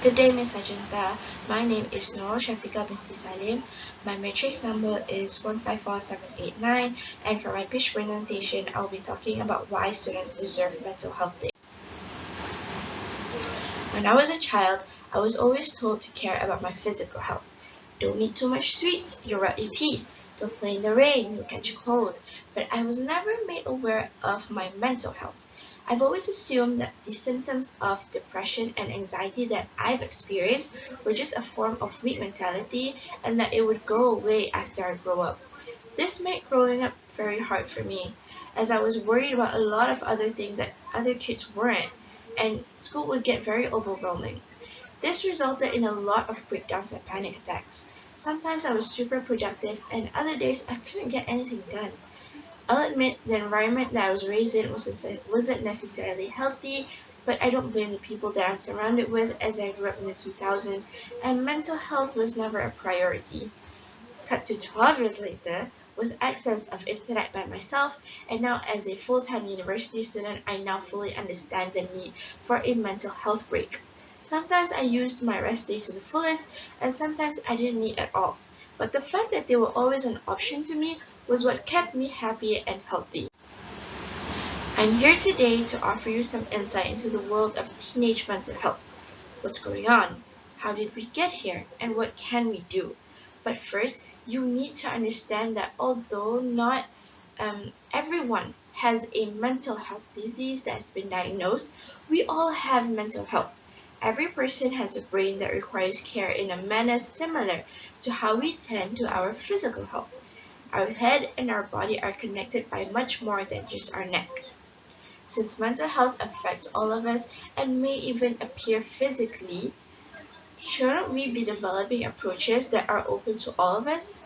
Good day, Ms. Ajanta. My name is Noor Shafika binti Salim. My matrix number is 1544789, and for my pitch presentation, I'll be talking about why students deserve mental health days. When I was a child, I was always told to care about my physical health. Don't eat too much sweets, you'll rot your teeth. Don't play in the rain, you'll catch a cold. But I was never made aware of my mental health. I've always assumed that the symptoms of depression and anxiety that I've experienced were just a form of weak mentality and that it would go away after I grow up. This made growing up very hard for me, as I was worried about a lot of other things that other kids weren't, and school would get very overwhelming. This resulted in a lot of breakdowns and panic attacks. Sometimes I was super productive, and other days I couldn't get anything done. I'll admit the environment that I was raised in wasn't necessarily healthy, but I don't blame the people that I'm surrounded with, as I grew up in the 2000s and mental health was never a priority. Cut to 12 years later, with access of internet by myself, and now as a full-time university student, I now fully understand the need for a mental health break. Sometimes I used my rest days to the fullest, and sometimes I didn't need at all. But the fact that they were always an option to me was what kept me happy and healthy. I'm here today to offer you some insight into the world of teenage mental health. What's going on? How did we get here? And what can we do? But first, you need to understand that although not everyone has a mental health disease that's been diagnosed, we all have mental health. Every person has a brain that requires care in a manner similar to how we tend to our physical health. Our head and our body are connected by much more than just our neck. Since mental health affects all of us and may even appear physically, shouldn't we be developing approaches that are open to all of us?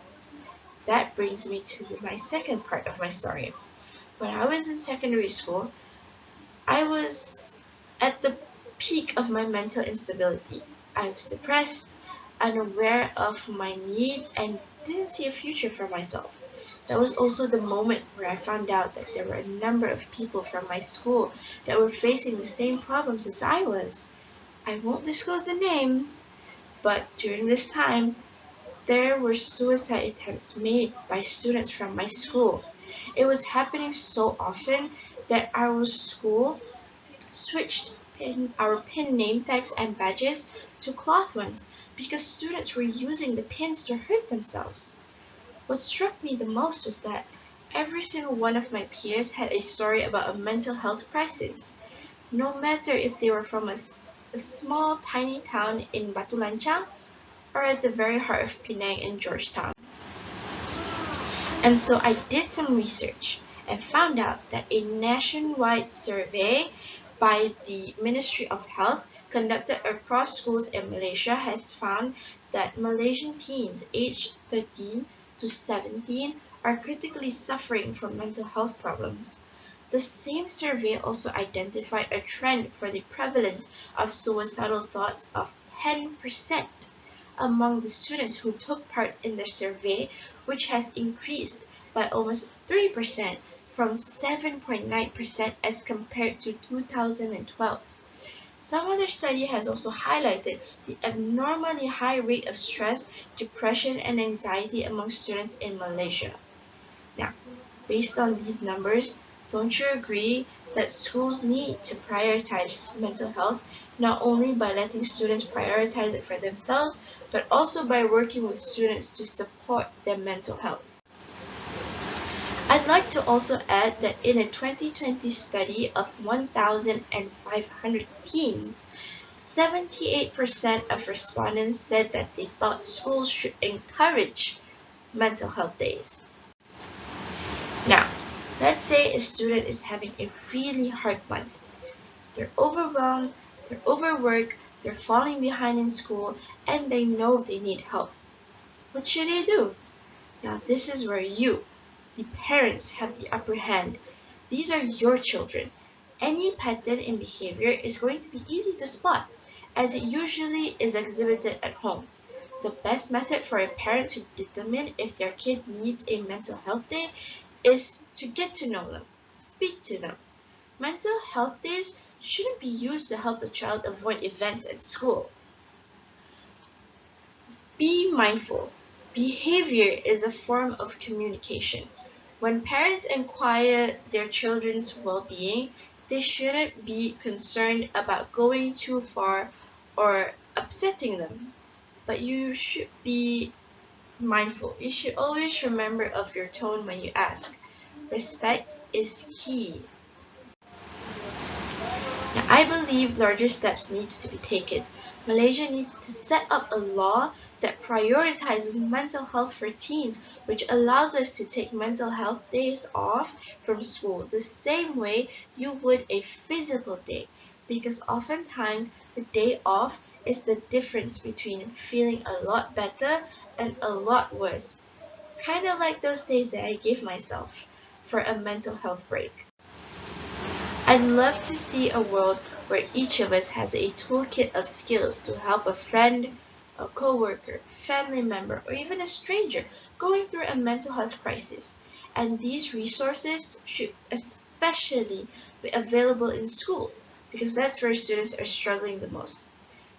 That brings me to my second part of my story. When I was in secondary school, I was at the peak of my mental instability. I was depressed, unaware of my needs, and didn't see a future for myself. That was also the moment where I found out that there were a number of people from my school that were facing the same problems as I was. I won't disclose the names, but during this time, there were suicide attempts made by students from my school. It was happening so often that our school switched our pin name tags and badges to cloth ones because students were using the pins to hurt themselves. What struck me the most was that every single one of my peers had a story about a mental health crisis, no matter if they were from a small tiny town in Batu Lancang or at the very heart of Penang in Georgetown. And so I did some research and found out that a nationwide survey by the Ministry of Health conducted across schools in Malaysia has found that Malaysian teens aged 13 to 17 are critically suffering from mental health problems. The same survey also identified a trend for the prevalence of suicidal thoughts of 10% among the students who took part in the survey, which has increased by almost 3% from 7.9% as compared to 2012. Some other study has also highlighted the abnormally high rate of stress, depression, and anxiety among students in Malaysia. Now, based on these numbers, don't you agree that schools need to prioritize mental health not only by letting students prioritize it for themselves, but also by working with students to support their mental health? I'd like to also add that in a 2020 study of 1,500 teens, 78% of respondents said that they thought schools should encourage mental health days. Now, let's say a student is having a really hard month. They're overwhelmed, they're overworked, they're falling behind in school, and they know they need help. What should they do? Now, this is where you, the parents, have the upper hand. These are your children. Any pattern in behavior is going to be easy to spot, as it usually is exhibited at home. The best method for a parent to determine if their kid needs a mental health day is to get to know them, speak to them. Mental health days shouldn't be used to help a child avoid events at school. Be mindful. Behavior is a form of communication. When parents inquire their children's well-being, they shouldn't be concerned about going too far or upsetting them. But you should be mindful. You should always remember of your tone when you ask. Respect is key. Now, I believe larger steps needs to be taken. Malaysia needs to set up a law that prioritizes mental health for teens, which allows us to take mental health days off from school the same way you would a physical day, because oftentimes the day off is the difference between feeling a lot better and a lot worse. Kind of like those days that I gave myself for a mental health break. I'd love to see a world where each of us has a toolkit of skills to help a friend, a coworker, family member, or even a stranger going through a mental health crisis. And these resources should especially be available in schools because that's where students are struggling the most.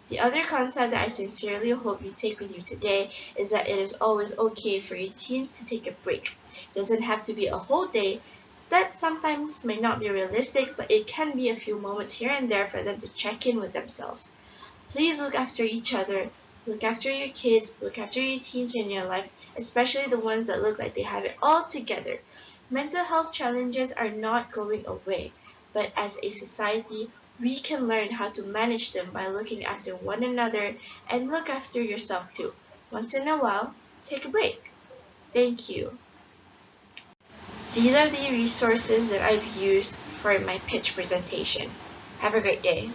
The other concept that I sincerely hope you take with you today is that it is always okay for your teens to take a break. It doesn't have to be a whole day. That sometimes may not be realistic, but it can be a few moments here and there for them to check in with themselves. Please look after each other, look after your kids, look after your teens in your life, especially the ones that look like they have it all together. Mental health challenges are not going away, but as a society, we can learn how to manage them by looking after one another and look after yourself too. Once in a while, take a break. Thank you. These are the resources that I've used for my pitch presentation. Have a great day.